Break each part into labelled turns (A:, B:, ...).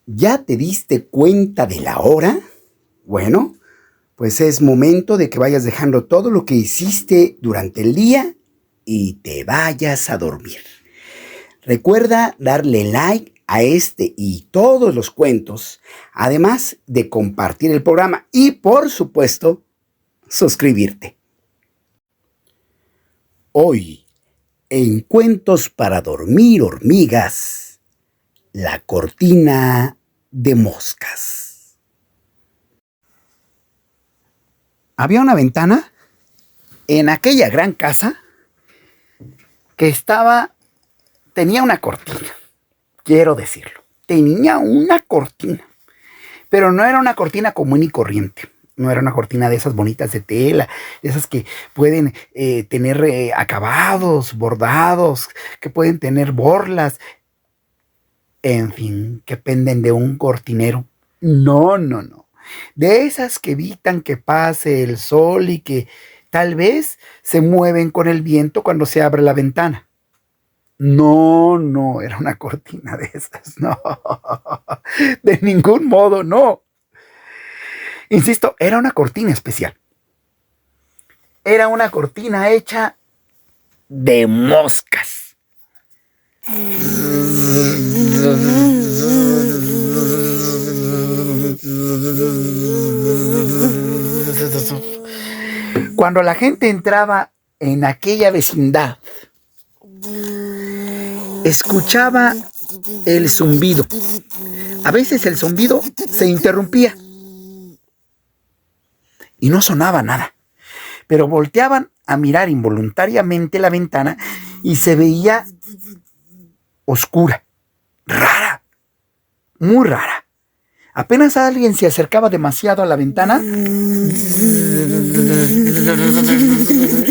A: ¿Ya te diste cuenta de la hora? Bueno, pues es momento de que vayas dejando todo lo que hiciste durante el día y te vayas a dormir. Recuerda darle like a este y todos los cuentos, además de compartir el programa y, por supuesto, suscribirte. Hoy, en Cuentos para Dormir Hormigas, la cortina de moscas. Había una ventana en aquella gran casa que tenía una cortina, quiero decirlo, tenía una cortina, pero no era una cortina común y corriente. No era una cortina de esas bonitas de tela, de esas que pueden tener acabados, bordados, que pueden tener borlas, en fin, que penden de un cortinero. No. De esas que evitan que pase el sol y que tal vez se mueven con el viento cuando se abre la ventana. No, era una cortina de esas, no. De ningún modo, no. Insisto, era una cortina especial. Era una cortina hecha de moscas. Cuando la gente entraba en aquella vecindad, escuchaba el zumbido. A veces el zumbido se interrumpía y no sonaba nada, pero volteaban a mirar involuntariamente la ventana y se veía oscura, rara, muy rara. Apenas alguien se acercaba demasiado a la ventana,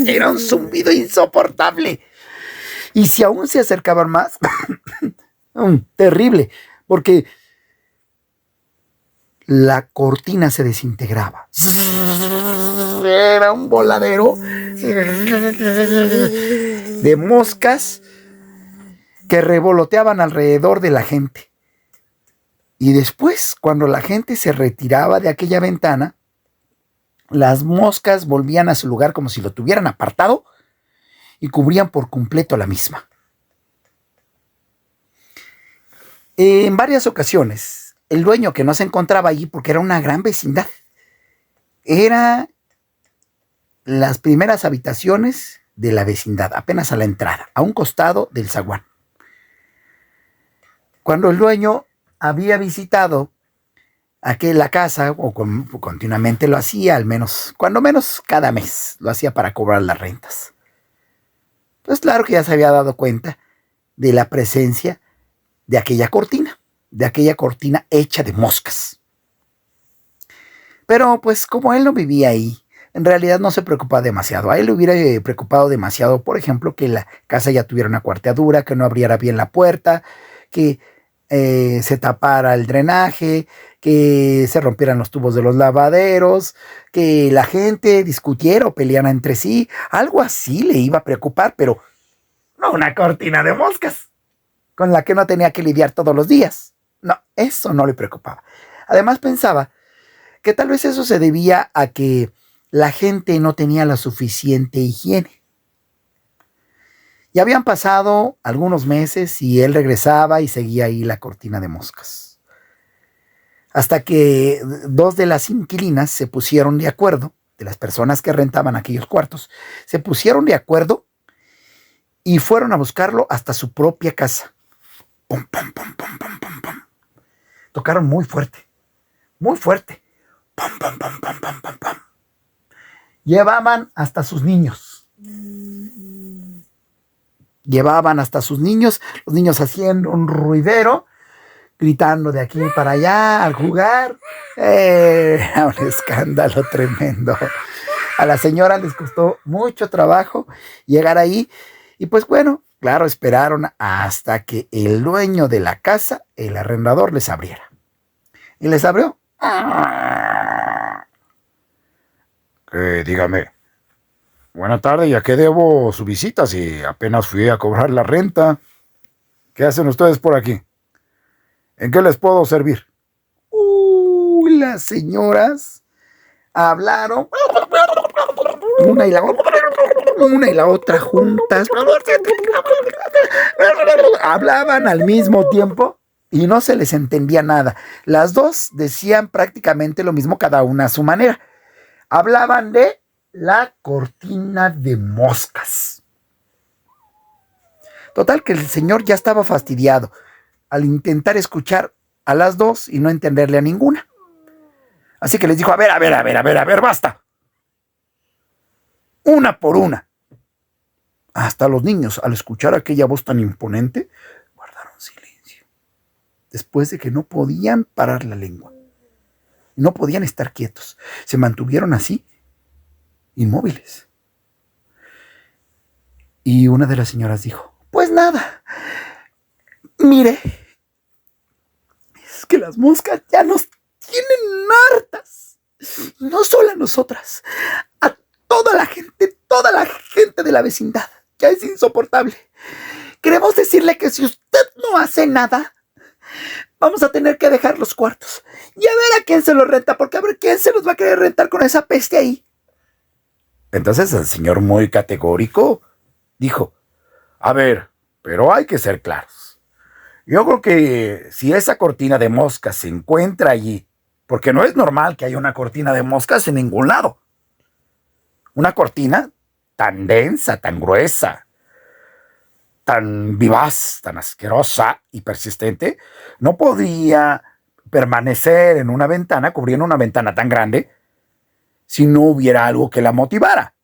A: era un zumbido insoportable. Y si aún se acercaban más, terrible, porque la cortina se desintegraba. Era un voladero de moscas que revoloteaban alrededor de la gente. Y después, cuando la gente se retiraba de aquella ventana, las moscas volvían a su lugar como si lo tuvieran apartado y cubrían por completo la misma. En varias ocasiones, el dueño, que no se encontraba allí porque era una gran vecindad, era las primeras habitaciones de la vecindad, apenas a la entrada, a un costado del zaguán. Cuando el dueño había visitado la casa, o continuamente lo hacía, al menos, cuando menos cada mes, lo hacía para cobrar las rentas. Pues claro que ya se había dado cuenta de la presencia de aquella cortina hecha de moscas. Pero pues como él no vivía ahí, en realidad no se preocupaba demasiado. A él le hubiera preocupado demasiado, por ejemplo, que la casa ya tuviera una cuarteadura, que no abriera bien la puerta, que se tapara el drenaje, que se rompieran los tubos de los lavaderos, que la gente discutiera o peleara entre sí. Algo así le iba a preocupar, pero no una cortina de moscas con la que no tenía que lidiar todos los días. No, eso no le preocupaba. Además pensaba que tal vez eso se debía a que la gente no tenía la suficiente higiene. Ya habían pasado algunos meses y él regresaba y seguía ahí la cortina de moscas. Hasta que dos de las inquilinas se pusieron de acuerdo, de las personas que rentaban aquellos cuartos, se pusieron de acuerdo y fueron a buscarlo hasta su propia casa. Pum, pum, pum, pum, pum, pum, pum. Tocaron muy fuerte, muy fuerte. Pum, pum, pum, pum, pum, pum, pum. Llevaban hasta sus niños. Los niños haciendo un ruidero, gritando de aquí para allá al jugar. Era un escándalo tremendo. A la señora les costó mucho trabajo llegar ahí. Y pues bueno, claro, esperaron hasta que el dueño de la casa, el arrendador, les abriera. Y les abrió.
B: Dígame. Buena tarde, ¿y a qué debo su visita si apenas fui a cobrar la renta? ¿Qué hacen ustedes por aquí? ¿En qué les puedo servir?
A: Las señoras hablaron una y la otra juntas. Hablaban al mismo tiempo y no se les entendía nada. Las dos decían prácticamente lo mismo, cada una a su manera. Hablaban de la cortina de moscas. Total que el señor ya estaba fastidiado al intentar escuchar a las dos y no entenderle a ninguna. Así que les dijo, a ver, basta. Una por una. Hasta los niños, al escuchar aquella voz tan imponente, guardaron silencio. Después de que no podían parar la lengua. No podían estar quietos. Se mantuvieron así, inmóviles. Y una de las señoras dijo, pues nada, mire, es que las moscas ya nos tienen hartas. No solo a nosotras, a toda la gente de la vecindad. Ya es insoportable. Queremos decirle que si usted no hace nada, vamos a tener que dejar los cuartos. Y a ver a quién se los renta, porque a ver quién se los va a querer rentar con esa peste ahí.
B: Entonces el señor, muy categórico, dijo, a ver, pero hay que ser claros. Yo creo que si esa cortina de moscas se encuentra allí, porque no es normal que haya una cortina de moscas en ningún lado. Una cortina tan densa, tan gruesa, tan vivaz, tan asquerosa y persistente, no podría permanecer en una ventana, cubriendo una ventana tan grande, si no hubiera algo que la motivara.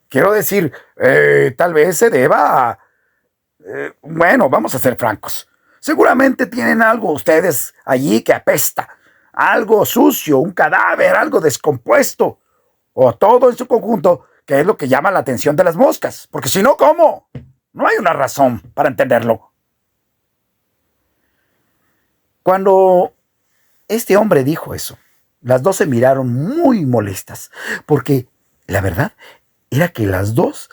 B: Quiero decir, tal vez se deba a... bueno, vamos a ser francos. Seguramente tienen algo ustedes allí que apesta, algo sucio, un cadáver, algo descompuesto, o todo en su conjunto, que es lo que llama la atención de las moscas. Porque si no, ¿cómo? No hay una razón para entenderlo. Cuando este hombre dijo eso, las dos se miraron muy molestas, porque la verdad era que las dos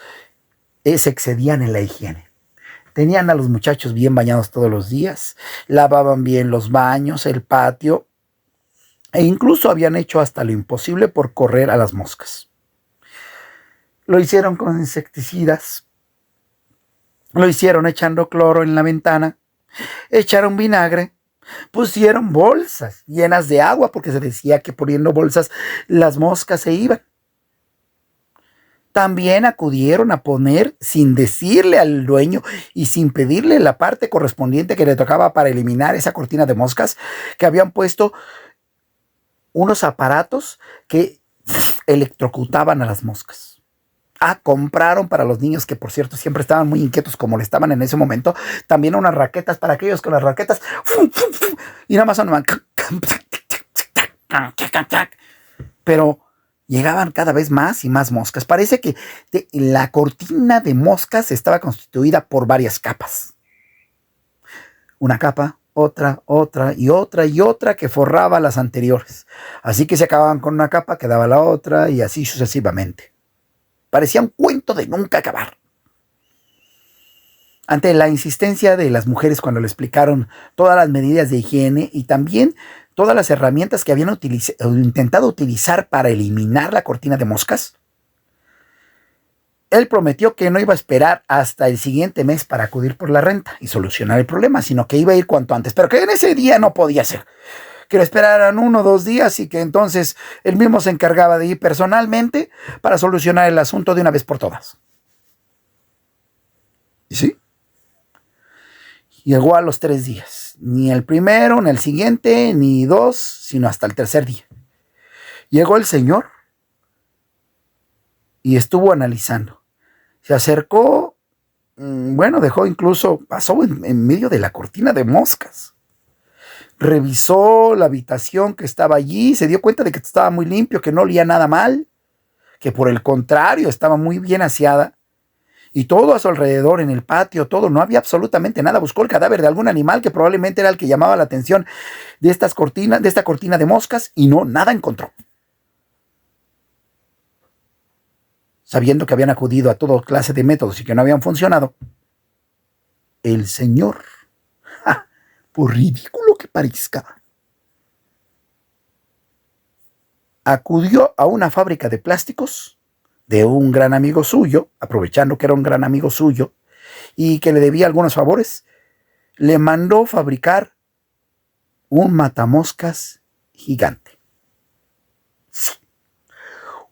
B: se excedían en la higiene. Tenían a los muchachos bien bañados todos los días, lavaban bien los baños, el patio, e incluso habían hecho hasta lo imposible por correr a las moscas. Lo hicieron con insecticidas, lo hicieron echando cloro en la ventana, echaron vinagre, pusieron bolsas llenas de agua, porque se decía que poniendo bolsas las moscas se iban. También acudieron a poner, sin decirle al dueño y sin pedirle la parte correspondiente que le tocaba para eliminar esa cortina de moscas, que habían puesto unos aparatos que electrocutaban a las moscas. Compraron para los niños, que por cierto siempre estaban muy inquietos como le estaban en ese momento, también unas raquetas para aquellos con las raquetas, y nada más sonaban, pero llegaban cada vez más y más moscas. Parece que la cortina de moscas estaba constituida por varias capas. Una capa, otra y otra que forraba las anteriores. Así que se acababan con una capa, quedaba la otra y así sucesivamente. Parecía un cuento de nunca acabar. Ante la insistencia de las mujeres cuando le explicaron todas las medidas de higiene y también todas las herramientas que habían intentado utilizar para eliminar la cortina de moscas, él prometió que no iba a esperar hasta el siguiente mes para acudir por la renta y solucionar el problema, sino que iba a ir cuanto antes, pero que en ese día no podía ser. Que lo esperaran 1 o 2 días y que entonces él mismo se encargaba de ir personalmente para solucionar el asunto de una vez por todas. ¿Y sí? Llegó a los 3 días. Ni el primero, ni el siguiente, ni 2, sino hasta el 3er día. Llegó el señor y estuvo analizando. Se acercó, dejó incluso, pasó en medio de la cortina de moscas. Revisó la habitación que estaba allí, se dio cuenta de que estaba muy limpio, que no olía nada mal, que por el contrario estaba muy bien aseada. Y todo a su alrededor, en el patio, todo, no había absolutamente nada. Buscó el cadáver de algún animal que probablemente era el que llamaba la atención de esta cortina de moscas, y no, nada encontró. Sabiendo que habían acudido a toda clase de métodos y que no habían funcionado, el señor, por ridículo
A: que parezca, acudió a una fábrica de plásticos de un gran amigo suyo, aprovechando que era un gran amigo suyo y que le debía algunos favores, le mandó fabricar un matamoscas gigante. Sí,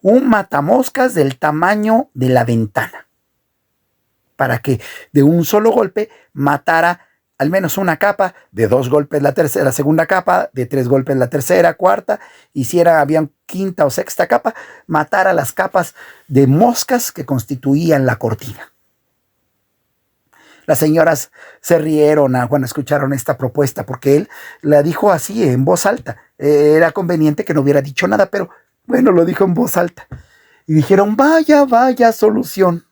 A: un matamoscas del tamaño de la ventana, para que de un solo golpe matara al menos una capa, de 2 golpes la segunda capa, de 3 golpes la tercera, cuarta, y si habían quinta o sexta capa, matara las capas de moscas que constituían la cortina. Las señoras se rieron cuando escucharon esta propuesta, porque él la dijo así en voz alta. Era conveniente que no hubiera dicho nada, pero bueno, lo dijo en voz alta. Y dijeron, vaya, vaya solución.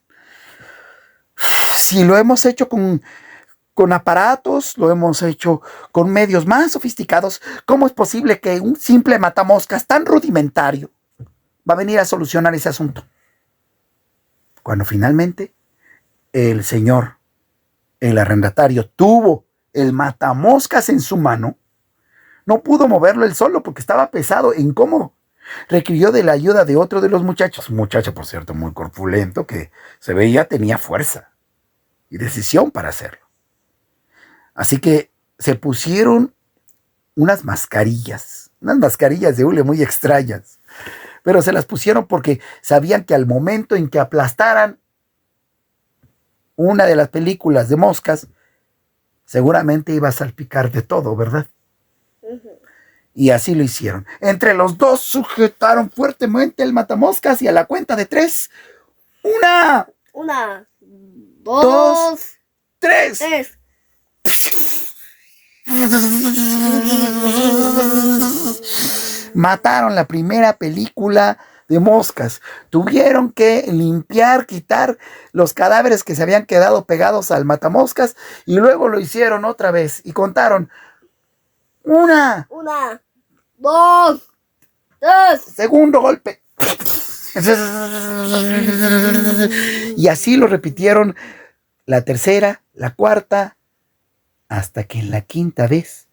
A: Si lo hemos hecho con aparatos, lo hemos hecho con medios más sofisticados, ¿cómo es posible que un simple matamoscas tan rudimentario va a venir a solucionar ese asunto? Cuando finalmente el señor, el arrendatario, tuvo el matamoscas en su mano, no pudo moverlo él solo porque estaba pesado e incómodo. Requirió de la ayuda de otro de los muchachos, un muchacho, por cierto, muy corpulento, que se veía tenía fuerza y decisión para hacerlo. Así que se pusieron unas mascarillas de hule muy extrañas, pero se las pusieron porque sabían que al momento en que aplastaran una de las películas de moscas, seguramente iba a salpicar de todo, ¿verdad? Uh-huh. Y así lo hicieron. Entre los dos sujetaron fuertemente el matamoscas y a la cuenta de 3, una, 2, 3. Mataron la primera película de moscas. Tuvieron que limpiar, quitar los cadáveres que se habían quedado pegados al matamoscas y luego lo hicieron otra vez y contaron 1, 2, 3. Segundo golpe. Y así lo repitieron la tercera, la cuarta, hasta que en la quinta vez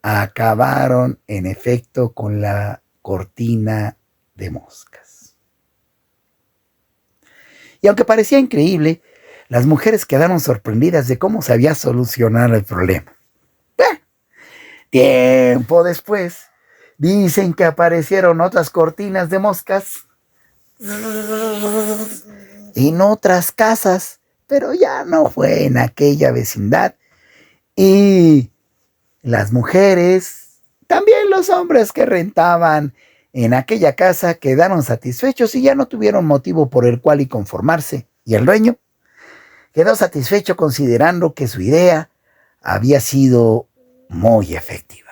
A: acabaron en efecto con la cortina de moscas. Y aunque parecía increíble, las mujeres quedaron sorprendidas de cómo se había solucionado el problema. Tiempo después, dicen que aparecieron otras cortinas de moscas en otras casas, pero ya no fue en aquella vecindad. Y las mujeres, también los hombres que rentaban en aquella casa, quedaron satisfechos y ya no tuvieron motivo por el cual conformarse. Y el dueño quedó satisfecho considerando que su idea había sido muy efectiva.